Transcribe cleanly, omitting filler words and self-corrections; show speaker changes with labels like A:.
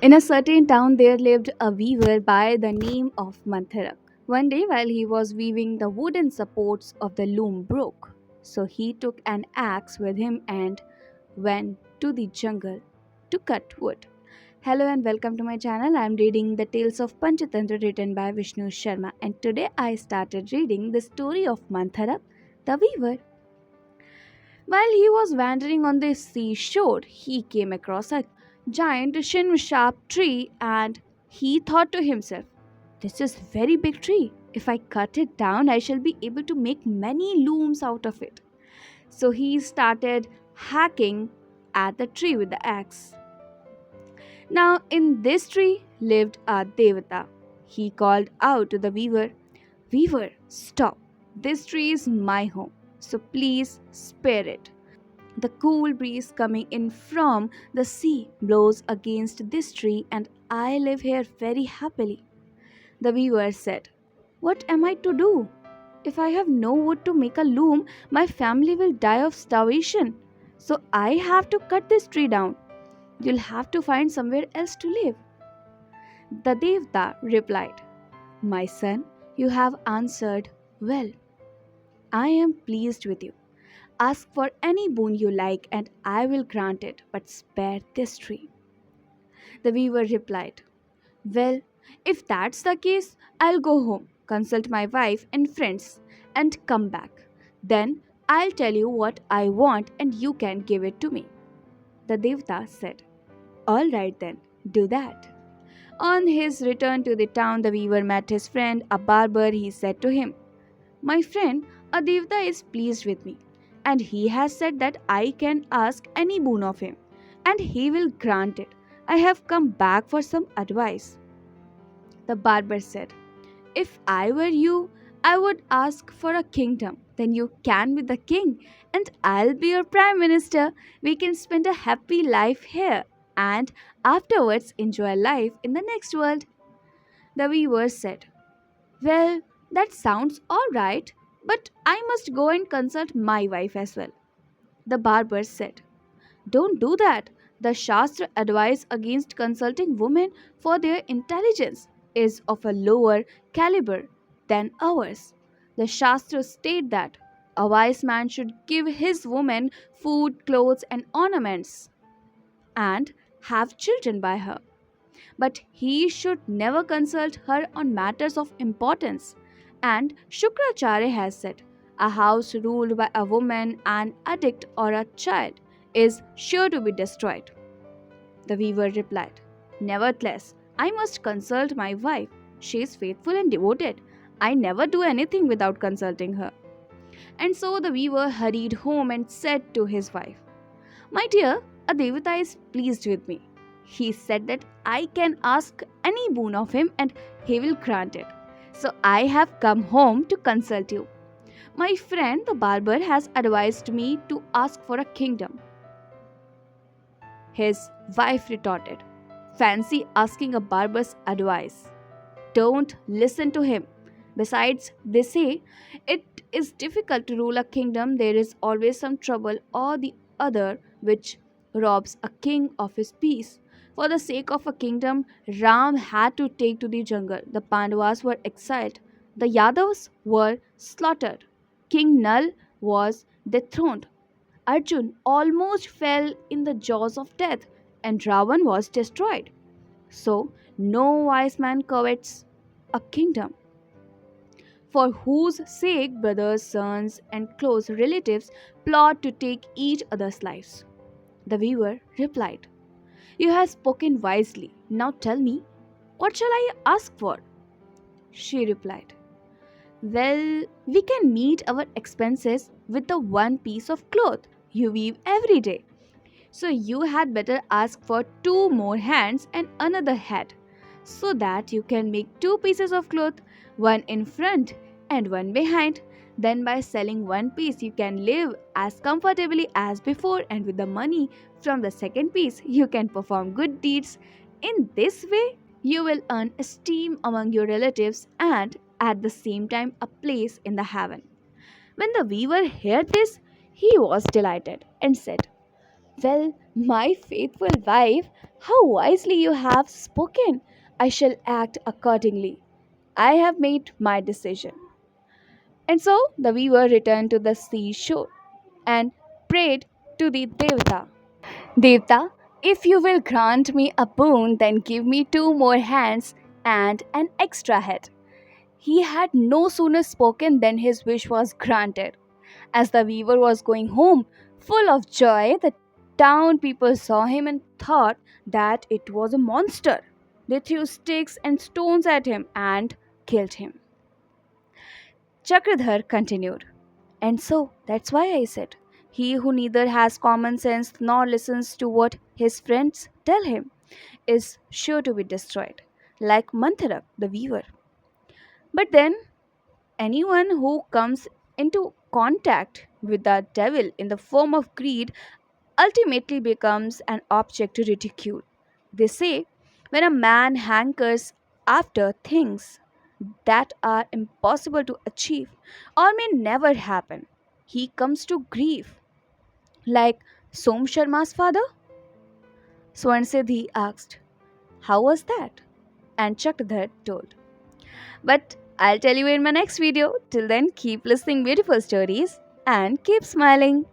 A: In a certain town there lived a weaver by the name of Mantharak. One day, while he was weaving, the wooden supports of the loom broke. So he took an axe with him and went to the jungle to cut wood. Hello and welcome to my channel. I am reading the Tales of Panchatantra written by Vishnu Sharma, and today I started reading the story of Mantharak, the weaver. While he was wandering on the seashore, he came across a giant shin-sharp tree and he thought to himself, "This is very big tree. If I cut it down, I shall be able to make many looms out of it." So he started hacking at the tree with the axe. Now in this tree lived a Devata. He called out to the weaver, "Weaver, stop. This tree is my home, so please spare it. The cool breeze coming in from the sea blows against this tree, and I live here very happily." The weaver said, "What am I to do? If I have no wood to make a loom, my family will die of starvation. So I have to cut this tree down. You'll have to find somewhere else to live." The Devta replied, "My son, you have answered well. I am pleased with you. Ask for any boon you like, and I will grant it, but spare this tree." The weaver replied, "Well, if that's the case, I'll go home, consult my wife and friends, and come back. Then I'll tell you what I want, and you can give it to me." The Devta said, "All right then, do that." On his return to the town, the weaver met his friend, a barber. He said to him, "My friend, a Devta is pleased with me, and he has said that I can ask any boon of him, and he will grant it. I have come back for some advice." The barber said, "If I were you, I would ask for a kingdom. Then you can be the king, and I'll be your prime minister. We can spend a happy life here, and afterwards enjoy life in the next world." The weaver said, "Well, that sounds all right, but I must go and consult my wife as well." The barber said, "Don't do that. The Shastra advise against consulting women, for their intelligence is of a lower caliber than ours. The Shastras state that a wise man should give his woman food, clothes, and ornaments, and have children by her. But he should never consult her on matters of importance. And Shukracharya has said, a house ruled by a woman, an addict, or a child is sure to be destroyed." The weaver replied, "Nevertheless, I must consult my wife. She is faithful and devoted. I never do anything without consulting her." And so the weaver hurried home and said to his wife, "My dear, a Devata is pleased with me. He said that I can ask any boon of him and he will grant it. So I have come home to consult you. My friend the barber has advised me to ask for a kingdom." His wife retorted, "Fancy asking a barber's advice. Don't listen to him. Besides, they say it is difficult to rule a kingdom. There is always some trouble or the other which robs a king of his peace. For the sake of a kingdom, Ram had to take to the jungle. The Pandavas were exiled. The Yadavas were slaughtered. King Nal was dethroned. Arjun almost fell in the jaws of death, and Ravan was destroyed. So, no wise man covets a kingdom, for whose sake brothers, sons, and close relatives plot to take each other's lives." The weaver replied, "You have spoken wisely. Now tell me, what shall I ask for?" She replied, "Well, we can meet our expenses with the one piece of cloth you weave every day. So you had better ask for two more hands and another head, so that you can make two pieces of cloth, one in front and one behind. Then by selling one piece you can live as comfortably as before, and with the money from the second piece you can perform good deeds. In this way you will earn esteem among your relatives and at the same time a place in the heaven." When the weaver heard this, he was delighted and said, "Well, My faithful wife, how wisely you have spoken. I shall act accordingly. I have made my decision. And so the weaver returned to the seashore and prayed to the Devata. Devta, if you will grant me a boon, then give me two more hands and an extra head. He had no sooner spoken than his wish was granted. As the weaver was going home, full of joy, the town people saw him and thought that it was a monster. They threw sticks and stones at him and killed him. Chakradhar continued. And so, that's why I said, he who neither has common sense nor listens to what his friends tell him is sure to be destroyed, like Mantharak, the weaver. But then, anyone who comes into contact with the devil in the form of greed ultimately becomes an object to ridicule. They say, when a man hankers after things that are impossible to achieve or may never happen, he comes to grief. Like Som Sharma's father? Swarnsidhi asked, how was that? And Chakradhar told. But I'll tell you in my next video. Till then, keep listening beautiful stories and keep smiling.